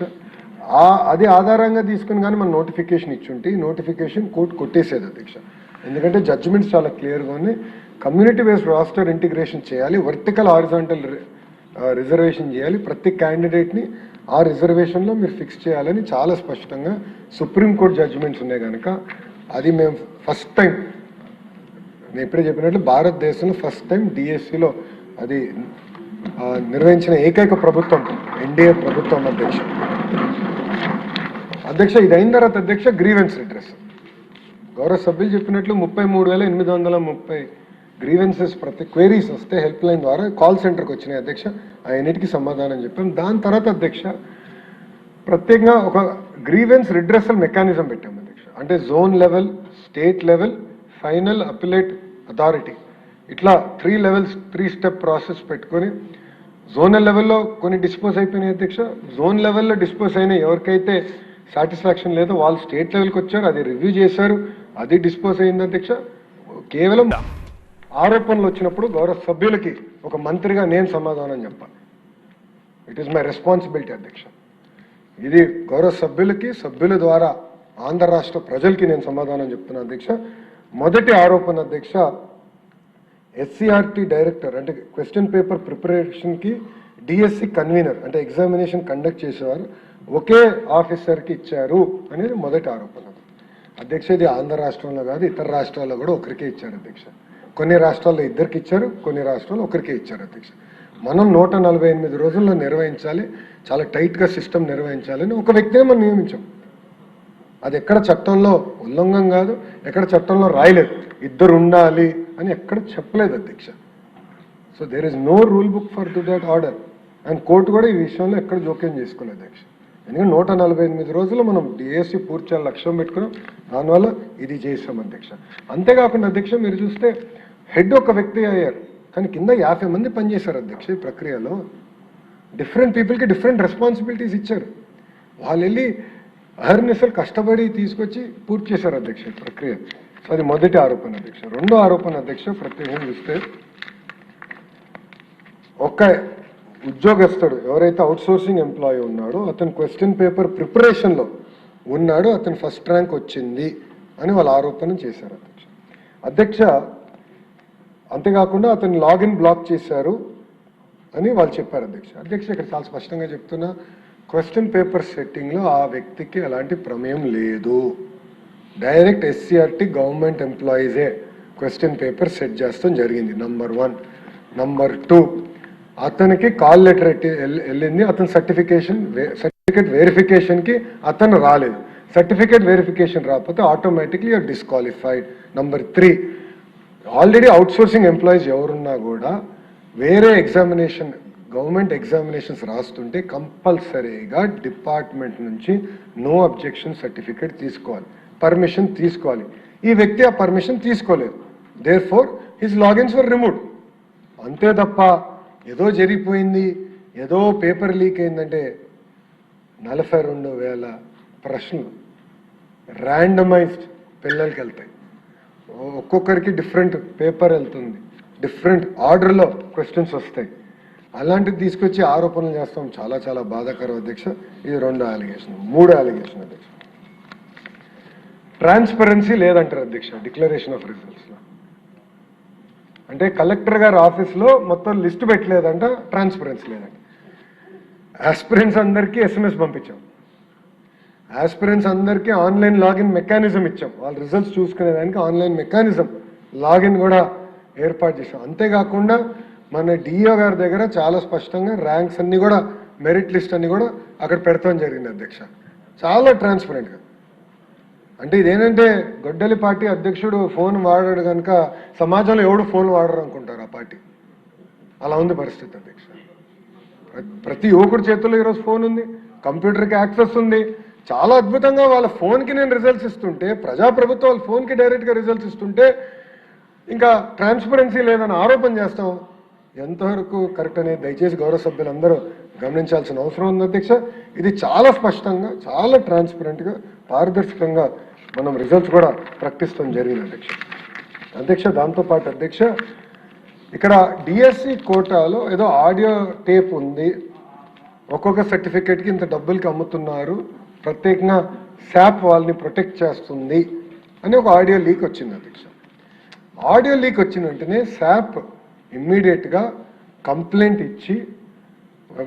అది ఆధారంగా తీసుకుని కానీ మనం నోటిఫికేషన్ ఇచ్చుంటే ఈ నోటిఫికేషన్ కోర్టు కొట్టేసేది అధ్యక్ష. ఎందుకంటే జడ్జిమెంట్స్ చాలా క్లియర్గా ఉన్నాయి. కమ్యూనిటీ బేస్డ్ రాస్టర్ ఇంటిగ్రేషన్ చేయాలి, వర్టికల్ హారిజాంటల్ రిజర్వేషన్ చేయాలి, ప్రతి క్యాండిడేట్ని ఆ రిజర్వేషన్లో మీరు ఫిక్స్ చేయాలని చాలా స్పష్టంగా సుప్రీంకోర్టు జడ్జిమెంట్స్ ఉన్నాయి కనుక అది మేము ఫస్ట్ టైం, నేను ఇప్పుడే చెప్పినట్లు భారతదేశంలో ఫస్ట్ టైం డిఎస్సిలో అది నిర్వహించిన ఏకైక ప్రభుత్వం ఎన్డీఏ ప్రభుత్వం అధ్యక్ష. ఇది అయిన తర్వాత అధ్యక్ష గ్రీవెన్స్ రిడ్రెస్, గౌరవ సభ్యులు చెప్పినట్లు 33,830 గ్రీవెన్సెస్ ప్రతి క్వైరీస్ వస్తే హెల్ప్ లైన్ ద్వారా కాల్ సెంటర్కి వచ్చినాయి అధ్యక్ష. అన్నిటికీ సమాధానం చెప్పాం. దాని తర్వాత అధ్యక్ష ప్రత్యేకంగా ఒక గ్రీవెన్స్ రిడ్రెసల్ మెకానిజం పెట్టాం అధ్యక్ష. అంటే zone level, state level, final appellate authority, ఇట్లా 3 లెవెల్స్ 3 స్టెప్ ప్రాసెస్ పెట్టుకొని జోనల్ లెవెల్లో కొన్ని డిస్పోజ్ అయిపోయినాయి అధ్యక్ష. జోన్ లెవెల్లో డిస్పోజ్ అయినాయి, ఎవరికైతే సాటిస్ఫాక్షన్ లేదో వాళ్ళు స్టేట్ లెవెల్కి వచ్చారు, అది రివ్యూ చేశారు, అది డిస్పోజ్ అయింది అధ్యక్ష. కేవలం ఆరోపణలు వచ్చినప్పుడు గౌరవ సభ్యులకి ఒక మంత్రిగా నేను సమాధానం చెప్పాలి. ఇట్ ఈస్ మై రెస్పాన్సిబిలిటీ అధ్యక్ష. ఇది గౌరవ సభ్యులకి, సభ్యుల ద్వారా ఆంధ్ర రాష్ట్ర ప్రజలకి నేను సమాధానం చెప్తున్నా అధ్యక్ష. మొదటి ఆరోపణ అధ్యక్ష, ఎస్సీఆర్టీ డైరెక్టర్ అంటే క్వశ్చన్ పేపర్ ప్రిపరేషన్కి డిఎస్సి కన్వీనర్ అంటే ఎగ్జామినేషన్ కండక్ట్ చేసేవారు ఒకే ఆఫీసర్కి ఇచ్చారు అనేది మొదటి ఆరోపణ అధ్యక్ష. ఇది ఆంధ్ర రాష్ట్రంలో కాదు, ఇతర రాష్ట్రాల్లో కూడా ఒకరికే ఇచ్చారు అధ్యక్ష. కొన్ని రాష్ట్రాల్లో ఇద్దరికి ఇచ్చారు, కొన్ని రాష్ట్రాల్లో ఒకరికే ఇచ్చారు అధ్యక్ష. మనం 148 రోజుల్లో నిర్వహించాలి, చాలా టైట్గా సిస్టమ్ నిర్వహించాలని ఒక వ్యక్తిని మనం నియమించాం. అది ఎక్కడ చట్టంలో ఉల్లంఘన కాదు, ఎక్కడ చట్టంలో రాయలేదు, ఇద్దరు ఉండాలి అని ఎక్కడ చెప్పలేదు అధ్యక్ష. So there is no rule book for to that order. And court కూడా ఈ విషయంలో ఎక్కడ జోక్యం చేసుకోలేదు అధ్యక్ష. ఎందుకంటే 148 రోజుల్లో మనం డిఎస్సి పూర్తి చేయాలి లక్ష్యం పెట్టుకున్నాం, దానివల్ల ఇది చేసాం అధ్యక్ష. అంతేకాకుండా అధ్యక్ష మీరు చూస్తే హెడ్ ఒక వ్యక్తి అయ్యారు, కానీ కింద 50 మంది పనిచేశారు అధ్యక్ష. ఈ ప్రక్రియలో డిఫరెంట్ పీపుల్కి డిఫరెంట్ రెస్పాన్సిబిలిటీస్ ఇచ్చారు. వాళ్ళు వెళ్ళి అహర్నిశలు కష్టపడి తీసుకొచ్చి పూర్తి చేశారు అధ్యక్ష ఈ ప్రక్రియ. సో అది మొదటి ఆరోపణ అధ్యక్ష. రెండో ఆరోపణ అధ్యక్ష ప్రత్యేకంగా చూస్తే ఒక ఉద్యోగస్తుడు ఎవరైతే అవుట్సోర్సింగ్ ఎంప్లాయీ ఉన్నాడో అతను క్వశ్చన్ పేపర్ ప్రిపరేషన్లో ఉన్నాడు, అతను ఫస్ట్ ర్యాంక్ వచ్చింది అని వాళ్ళు ఆరోపణ చేశారు అధ్యక్ష. అధ్యక్ష అంతేకాకుండా అతను లాగిన్ బ్లాక్ చేశారు అని వాళ్ళు చెప్పారు అధ్యక్ష. ఇక్కడ చాలా స్పష్టంగా చెప్తున్నా, క్వశ్చన్ పేపర్ సెట్టింగ్లో ఆ వ్యక్తికి ఎలాంటి ప్రమేయం లేదు. డైరెక్ట్ ఎస్సీఆర్టీ గవర్నమెంట్ ఎంప్లాయీసే క్వశ్చన్ పేపర్ సెట్ చేస్తాం జరిగింది, నంబర్ 1. నంబర్ 2, అతనికి కాల్ లెటర్ వెళ్ళింది, అతను సర్టిఫికేట్ వెరిఫికేషన్కి అతను రాలేదు. సర్టిఫికేట్ వెరిఫికేషన్ రాకపోతే automatically you're disqualified. Number 3, already outsourcing employees ఎవరున్నా కూడా వేరే ఎగ్జామినేషన్ గవర్నమెంట్ ఎగ్జామినేషన్స్ రాస్తుంటే కంపల్సరీగా డిపార్ట్మెంట్ నుంచి నో అబ్జెక్షన్ సర్టిఫికేట్ తీసుకోవాలి, పర్మిషన్ తీసుకోవాలి. ఈ వ్యక్తి ఆ పర్మిషన్ తీసుకోలేదు, therefore his logins were removed. అంతే తప్ప ఏదో జరిగిపోయింది, ఏదో పేపర్ లీక్ అయిందంటే 42,000 ప్రశ్నలు ర్యాండమైజ్డ్ పిల్లలకి వెళ్తాయి. ఒక్కొక్కరికి డిఫరెంట్ పేపర్ వెళ్తుంది, డిఫరెంట్ ఆర్డర్లో క్వశ్చన్స్ వస్తాయి. అలాంటివి తీసుకొచ్చి ఆరోపణలు చేస్తాం, చాలా చాలా బాధాకరం అధ్యక్ష. ఇది 2వ అలిగేషన్. 3వ అలిగేషన్ అధ్యక్ష, ట్రాన్స్పరెన్సీ లేదంటారు అధ్యక్ష డిక్లరేషన్ ఆఫ్ రిజల్ట్స్లో. అంటే కలెక్టర్ గారి ఆఫీస్లో మొత్తం లిస్ట్ పెట్టలేదంట, ట్రాన్స్పరెన్సీ లేదంట. ఆస్పిరెంట్స్ అందరికీ SMS పంపించాం, ఆస్పిరెంట్స్ అందరికీ ఆన్లైన్ లాగిన్ మెకానిజం ఇచ్చాం, వాళ్ళ రిజల్ట్స్ చూసుకునేదానికి ఆన్లైన్ మెకానిజం లాగిన్ కూడా ఏర్పాటు చేసాం. అంతేకాకుండా మన డిఓ గారి దగ్గర చాలా స్పష్టంగా ర్యాంక్స్ అన్ని కూడా, మెరిట్ లిస్ట్ అన్ని కూడా అక్కడ పెడతాం జరిగింది అధ్యక్ష, చాలా ట్రాన్స్పరెంట్గా. అంటే ఇదేంటంటే గొడ్డలి పార్టీ అధ్యక్షుడు ఫోన్ వాడాడు కనుక సమాజంలో ఎవడు ఫోన్ వాడరు అనుకుంటారు ఆ పార్టీ, అలా ఉంది పరిస్థితి అధ్యక్ష. ప్రతి యువకుడి చేతుల్లో ఈరోజు ఫోన్ ఉంది, కంప్యూటర్కి యాక్సెస్ ఉంది. చాలా అద్భుతంగా వాళ్ళ ఫోన్కి నేను రిజల్ట్స్ ఇస్తుంటే, ప్రజాప్రభుత్వం వాళ్ళ ఫోన్కి డైరెక్ట్గా రిజల్ట్స్ ఇస్తుంటే ఇంకా ట్రాన్స్పరెన్సీ లేదని ఆరోపణ చేస్తాం. ఎంతవరకు కరెక్ట్ అనేది దయచేసి గౌరవ సభ్యులందరూ గమనించాల్సిన అవసరం ఉంది అధ్యక్ష. ఇది చాలా స్పష్టంగా, చాలా ట్రాన్స్పరెంట్గా, పారదర్శకంగా మనం రిజల్ట్స్ కూడా ప్రకటిస్తాం జరిగింది అధ్యక్ష. అధ్యక్ష దాంతోపాటు అధ్యక్ష ఇక్కడ డిఎస్సి కోటాలో ఏదో ఆడియో టేప్ ఉంది, ఒక్కొక్క సర్టిఫికేట్కి ఇంత డబ్బులకి అమ్ముతున్నారు, ప్రత్యేకంగా శాప్ వాళ్ళని ప్రొటెక్ట్ చేస్తుంది అని ఒక ఆడియో లీక్ వచ్చింది అధ్యక్ష. ఆడియో లీక్ వచ్చిన వెంటనే శాప్ ఇమ్మీడియట్గా కంప్లైంట్ ఇచ్చి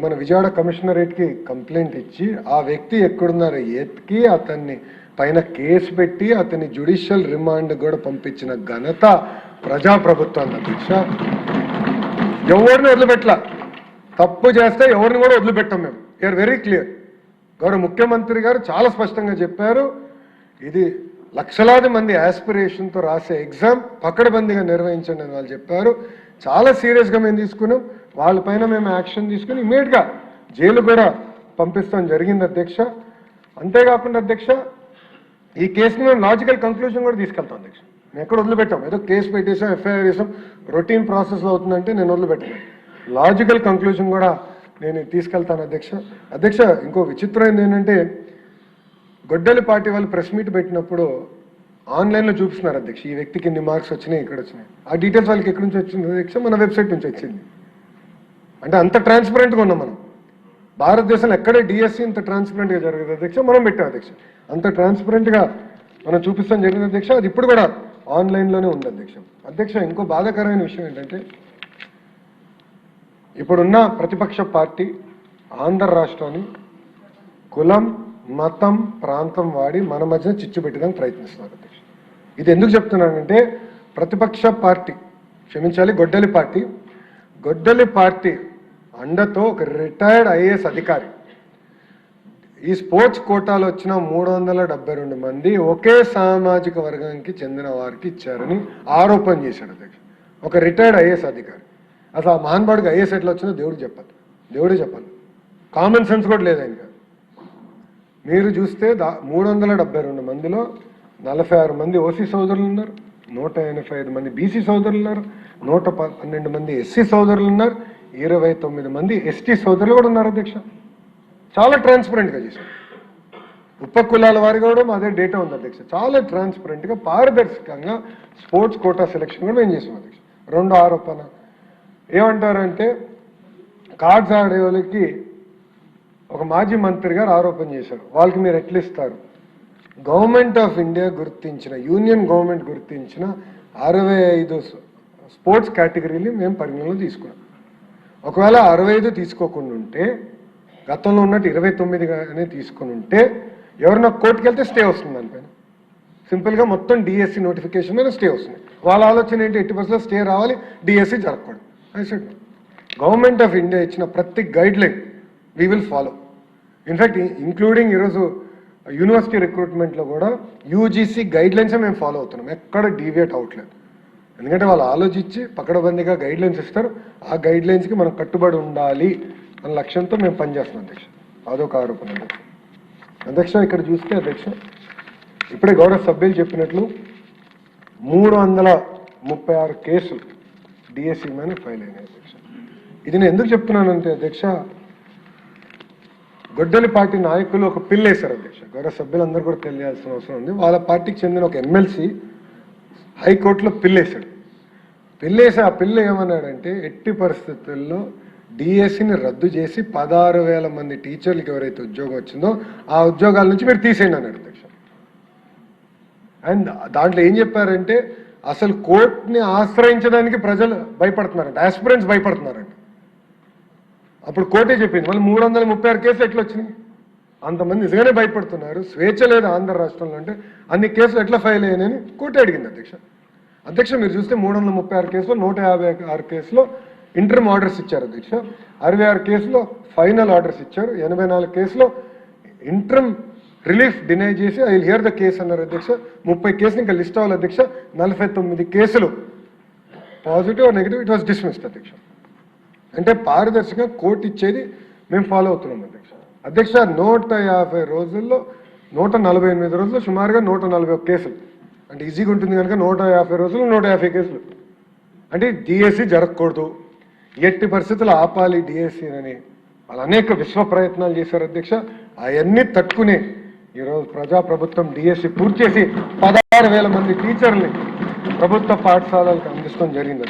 మన విజయవాడ కమిషనరేట్కి కంప్లైంట్ ఇచ్చి ఆ వ్యక్తి ఎక్కడున్నారో ఎత్తికి అతన్ని పైన కేసు పెట్టి అతన్ని జ్యుడిషియల్ రిమాండ్ కూడా పంపించిన ఘనత ప్రజాప్రభుత్వాన్ని అధ్యక్ష. ఎవరిని వదిలిపెట్టలా, తప్పు చేస్తే ఎవరిని కూడా వదిలిపెట్టాం మేము. You're very clear. గౌరవ ముఖ్యమంత్రి గారు చాలా స్పష్టంగా చెప్పారు, ఇది లక్షలాది మంది ఆస్పిరేషన్తో రాసే ఎగ్జామ్ పకడ్బందీగా నిర్వహించండి అని వాళ్ళు చెప్పారు. చాలా సీరియస్గా మేము తీసుకున్నాం, వాళ్ళపైన మేము యాక్షన్ తీసుకుని ఇమీడియట్గా జైలు కూడా పంపిస్తాం జరిగింది అధ్యక్ష. అంతేకాకుండా అధ్యక్ష ఈ కేసుని మేము లాజికల్ కంక్లూజన్ కూడా తీసుకెళ్తాం అధ్యక్ష. మేము ఎక్కడ వదిలిపెట్టాం, ఏదో కేసు పెట్టేసాం, ఎఫ్ఐఆర్ చేసాం, రొటీన్ ప్రాసెస్లో అవుతుందంటే నేను వదిలిపెట్టాను. లాజికల్ కంక్లూజన్ కూడా నేను తీసుకెళ్తాను అధ్యక్ష. అధ్యక్ష ఇంకో విచిత్రమైనది ఏంటంటే గొడ్డలి పార్టీ వాళ్ళు ప్రెస్ మీట్ పెట్టినప్పుడు ఆన్లైన్లో చూపిస్తున్నారు అధ్యక్ష, ఈ వ్యక్తికి ఇన్ని మార్క్స్ వచ్చినాయి, ఇక్కడ వచ్చినాయి. ఆ డీటెయిల్స్ వాళ్ళకి ఎక్కడి నుంచి వచ్చింది అధ్యక్ష? మన వెబ్సైట్ నుంచి వచ్చింది. అంటే అంత ట్రాన్స్పరెంట్గా ఉన్నాం మనం. భారతదేశంలో ఎక్కడే డిఎస్సి ఇంత ట్రాన్స్పరెంట్గా జరగదు అధ్యక్ష, మనం పెట్టాం అధ్యక్ష. అంత ట్రాన్స్పరెంట్గా మనం చూపిస్తాం జరిగింది అధ్యక్ష. అది ఇప్పుడు కూడా ఆన్లైన్లోనే ఉంది అధ్యక్ష. అధ్యక్ష ఇంకో బాధాకరమైన విషయం ఏంటంటే ఇప్పుడున్న ప్రతిపక్ష పార్టీ ఆంధ్ర రాష్ట్రాన్ని కులం, మతం, ప్రాంతం వాడి మన మధ్యన చిచ్చు పెట్టడానికి ప్రయత్నిస్తున్నారు అధ్యక్ష. ఇది ఎందుకు చెప్తున్నానంటే ప్రతిపక్ష పార్టీ, క్షమించాలి, గొడ్డలి పార్టీ అండతో ఒక రిటైర్డ్ ఐఏఎస్ అధికారి ఈ స్పోర్ట్స్ కోటాలో వచ్చిన 372 మంది ఒకే సామాజిక వర్గానికి చెందిన వారికి ఇచ్చారని ఆరోపణ చేశాడు అధ్యక్ష. ఒక రిటైర్డ్ ఐఏఎస్ అధికారి. అసలు ఆ మహాన్బాడికి ఐఏఎస్ ఎట్లా వచ్చిందో దేవుడే చెప్పాలి. కామన్ సెన్స్ కూడా లేదు ఆయనకి. మీరు చూస్తే 372 మందిలో 46 మంది ఓసీ సోదరులు ఉన్నారు, 185 మంది బీసీ సోదరులు ఉన్నారు, 112 మంది ఎస్సీ సోదరులు ఉన్నారు, 29 మంది ఎస్టీ సోదరులు కూడా ఉన్నారు అధ్యక్ష. చాలా ట్రాన్స్పరెంట్గా చేశారు. ఉపకులాల వారి కూడా అదే డేటా ఉంది అధ్యక్ష. చాలా ట్రాన్స్పరెంట్గా పారదర్శకంగా స్పోర్ట్స్ కోటా సెలక్షన్ కూడా మేము చేసాం అధ్యక్ష. రెండో ఆరోపణ ఏమంటారంటే కార్డ్స్ ఆడే వాళ్ళకి ఒక మాజీ మంత్రి గారు ఆరోపణ చేశారు, వాళ్ళకి మీరు ఎట్లా ఇస్తారు? గవర్నమెంట్ ఆఫ్ ఇండియా గుర్తించిన, యూనియన్ గవర్నమెంట్ గుర్తించిన 65 స్పోర్ట్స్ కేటగిరీలు మేము పరిగణలో తీసుకున్నాం. ఒకవేళ 65 తీసుకోకుండా ఉంటే, గతంలో ఉన్నట్టు 29గానే తీసుకుని ఉంటే ఎవరన్నా కోర్టుకు వెళ్తే స్టే వస్తుంది దానిపైన. సింపుల్గా మొత్తం డిఎస్సి నోటిఫికేషన్ మీద స్టే వస్తుంది. వాళ్ళ ఆలోచన ఏంటి? 80% స్టే రావాలి, డిఎస్సి జరగకూడదు. గవర్నమెంట్ ఆఫ్ ఇండియా ఇచ్చిన ప్రతి guide line we will follow. In fact including ఈరోజు యూనివర్సిటీ రిక్రూట్మెంట్లో కూడా యూజీసీ గైడ్ లైన్సే మేము ఫాలో అవుతున్నాం, ఎక్కడ డీవియేట్ అవ్వట్లేదు. ఎందుకంటే వాళ్ళు ఆలోచించి పకడబందీగా గైడ్ లైన్స్ ఇస్తారు, ఆ గైడ్ లైన్స్కి మనం కట్టుబడి ఉండాలి అన్న లక్ష్యంతో మేము పనిచేస్తున్నాం అధ్యక్ష. అదొక ఆరోపణ అధ్యక్ష. ఇక్కడ చూస్తే అధ్యక్ష ఇప్పుడే గౌరవ సభ్యులు చెప్పినట్లు 336 కేసులు డిఎస్సి మీద ఫైల్ అయినాయి అధ్యక్ష. ఇది నేను ఎందుకు చెప్తున్నానంటే అధ్యక్ష, గొడ్డలి పార్టీ నాయకులు ఒక పిల్ వేశారు అధ్యక్ష. గౌరవ సభ్యులందరూ కూడా తెలియాల్సిన అవసరం ఉంది. వాళ్ళ పార్టీకి చెందిన ఒక ఎమ్మెల్సీ హైకోర్టులో పిల్లేశాడు. పిల్లేసి ఆ పిల్ల ఏమన్నాడంటే ఎట్టి పరిస్థితుల్లో డిఎస్సిని రద్దు చేసి 16,000 మంది టీచర్లకు ఎవరైతే ఉద్యోగం వచ్చిందో ఆ ఉద్యోగాల నుంచి మీరు తీసేయండి అన్నాడు అధ్యక్ష. అండ్ దాంట్లో ఏం చెప్పారంటే అసలు కోర్టుని ఆశ్రయించడానికి ప్రజలు భయపడుతున్నారంట, ఆస్పిరెంట్స్ భయపడుతున్నారంట. అప్పుడు కోర్టే చెప్పింది మళ్ళీ 336 కేసులు ఎట్లా వచ్చినాయి? అంతమంది నిజంగానే భయపడుతున్నారు, స్వేచ్ఛ లేదు ఆంధ్ర రాష్ట్రంలో అంటే అన్ని కేసులు ఎట్లా ఫైల్ అయ్యాయని కోర్టు అడిగింది అధ్యక్ష. అధ్యక్ష మీరు చూస్తే 336 కేసులో 156 కేసులో ఇంటర్మ్ ఆర్డర్స్ ఇచ్చారు అధ్యక్ష, 66 కేసులో ఫైనల్ ఆర్డర్స్ ఇచ్చారు, 84 కేసులో ఇంటర్మ్ రిలీఫ్ డినై చేసి I will here the case అన్నారు అధ్యక్ష. 30 కేసులు ఇంకా లిస్ట్ అవ్వాలి అధ్యక్ష. 49 కేసులు positive or negative, it was dismissed అధ్యక్ష. అంటే పారదర్శకంగా కోర్టు ఇచ్చేది మేము ఫాలో అవుతున్నాం అధ్యక్ష. అధ్యక్ష 150 రోజుల్లో 148 రోజుల్లో సుమారుగా 141 కేసులు, అంటే ఈజీగా ఉంటుంది కనుక 150 రోజులు 150 కేసులు. అంటే డిఎస్సి జరగకూడదు, ఎట్టి పరిస్థితులు ఆపాలి డిఎస్సి అని వాళ్ళు అనేక విశ్వ ప్రయత్నాలు చేశారు అధ్యక్ష. అవన్నీ తట్టుకునే ఈరోజు ప్రజాప్రభుత్వం డిఎస్సి పూర్తి చేసి 16,000 మంది టీచర్ని ప్రభుత్వ పాఠశాలలకు అందించడం జరిగింది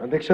అధ్యక్ష.